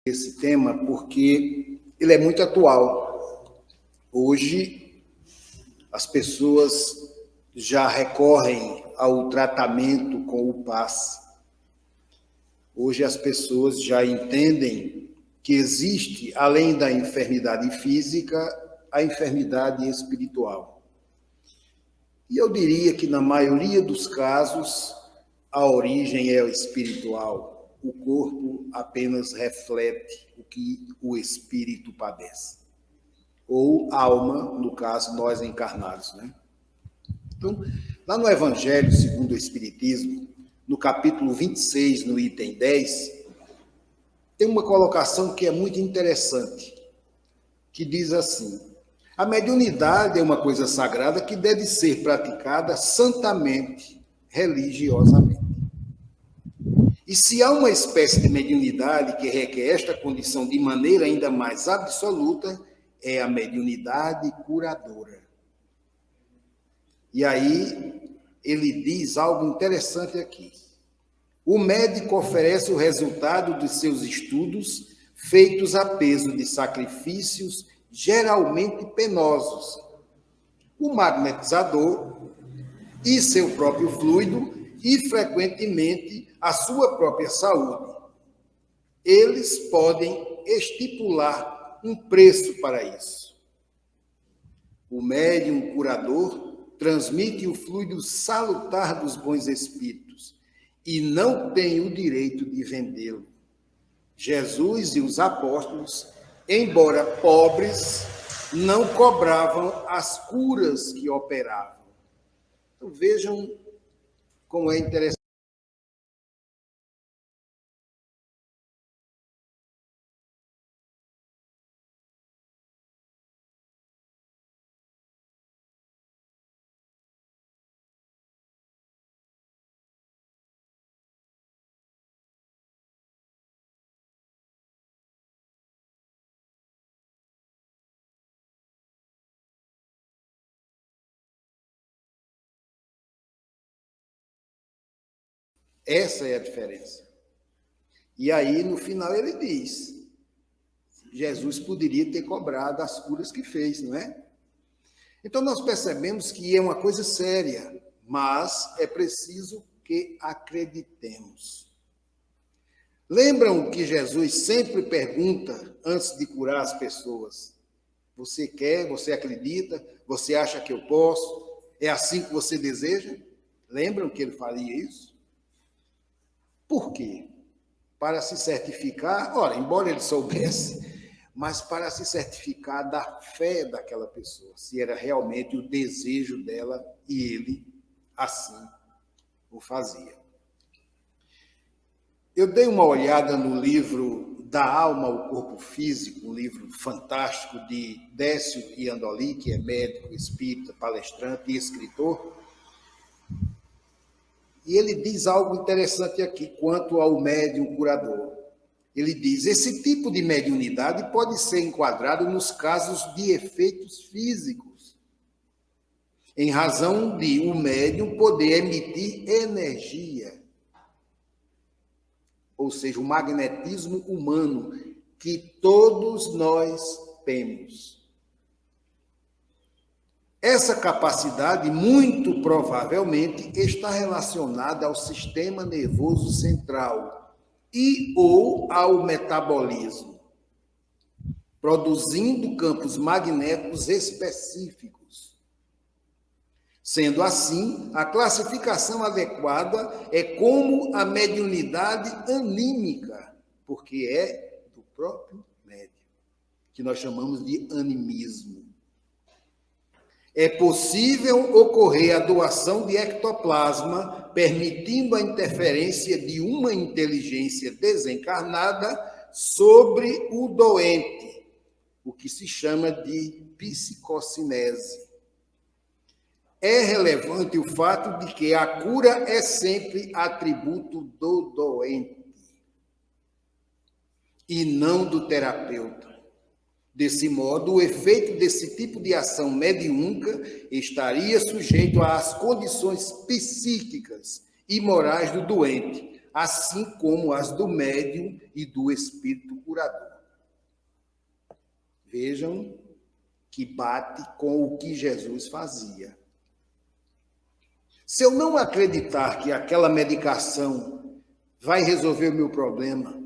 Esse tema porque ele é muito atual. Hoje, as pessoas já recorrem ao tratamento com o PAS. Hoje, as pessoas já entendem que existe, além da enfermidade física, a enfermidade espiritual. E eu diria que, na maioria dos casos, a origem é espiritual. O corpo apenas reflete o que o espírito padece. Ou alma, no caso, nós encarnados, né? Então, lá no Evangelho segundo o Espiritismo, no capítulo 26, no item 10, tem uma colocação que é muito interessante, que diz assim: a mediunidade é uma coisa sagrada que deve ser praticada santamente, religiosamente. E se há uma espécie de mediunidade que requer esta condição de maneira ainda mais absoluta, é a mediunidade curadora. E aí ele diz algo interessante aqui. O médico oferece o resultado dos seus estudos feitos a peso de sacrifícios geralmente penosos. O magnetizador e seu próprio fluido e, frequentemente, a sua própria saúde. Eles podem estipular um preço para isso. O médium curador transmite o fluido salutar dos bons espíritos e não tem o direito de vendê-lo. Jesus e os apóstolos, embora pobres, não cobravam as curas que operavam. Então, vejam como é interessante. Essa é a diferença. E aí, no final, ele diz: Jesus poderia ter cobrado as curas que fez, não é? Então, nós percebemos que é uma coisa séria, mas é preciso que acreditemos. Lembram que Jesus sempre pergunta, antes de curar as pessoas: você quer, você acredita, você acha que eu posso? É assim que você deseja? Lembram que ele faria isso? Por quê? Para se certificar, ora, embora ele soubesse, mas para se certificar da fé daquela pessoa, se era realmente o desejo dela e ele assim o fazia. Eu dei uma olhada no livro Da Alma ao Corpo Físico, um livro fantástico de Décio Iandoli, que é médico, espírita, palestrante e escritor. E ele diz algo interessante aqui quanto ao médium curador. Ele diz: esse tipo de mediunidade pode ser enquadrado nos casos de efeitos físicos, em razão de o médium poder emitir energia, ou seja, o magnetismo humano que todos nós temos. Essa capacidade, muito provavelmente, está relacionada ao sistema nervoso central e ou ao metabolismo, produzindo campos magnéticos específicos. Sendo assim, a classificação adequada é como a mediunidade anímica, porque é do próprio médium, que nós chamamos de animismo. É possível ocorrer a doação de ectoplasma, permitindo a interferência de uma inteligência desencarnada sobre o doente, o que se chama de psicocinese. É relevante o fato de que a cura é sempre atributo do doente. e não do terapeuta. Desse modo, o efeito desse tipo de ação mediúnica estaria sujeito às condições psíquicas e morais do doente, assim como as do médium e do espírito curador. Vejam que bate com o que Jesus fazia. Se eu não acreditar que aquela medicação vai resolver o meu problema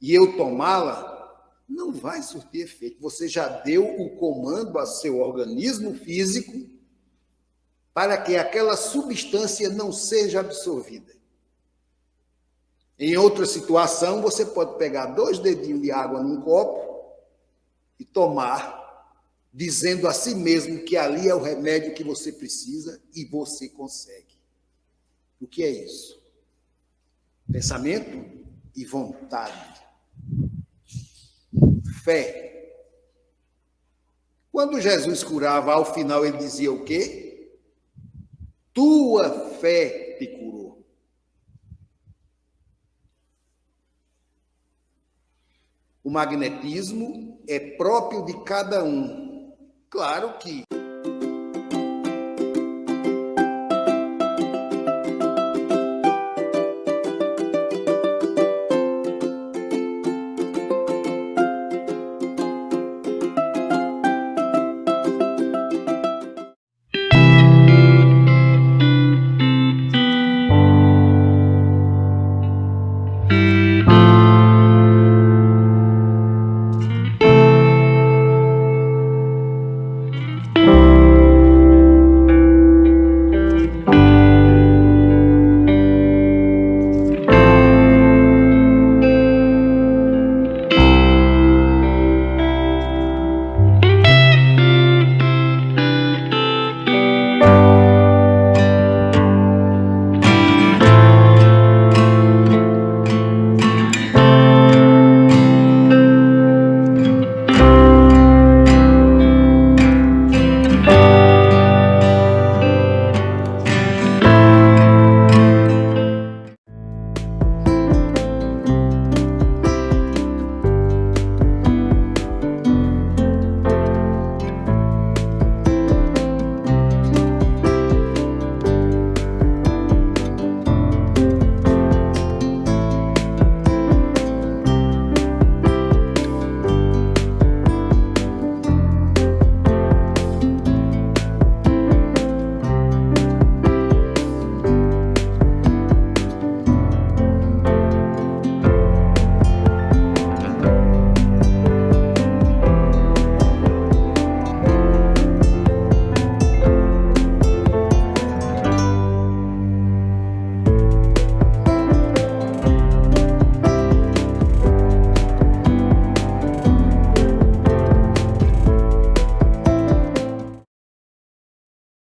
e eu tomá-la, não vai surtir efeito. Você já deu o comando ao seu organismo físico para que aquela substância não seja absorvida. Em outra situação, você pode pegar 2 dedinhos de água num copo e tomar, dizendo a si mesmo que ali é o remédio que você precisa e você consegue. O que é isso? Pensamento e vontade. Fé. Quando Jesus curava, ao final ele dizia o quê? Tua fé te curou. O magnetismo é próprio de cada um. Claro que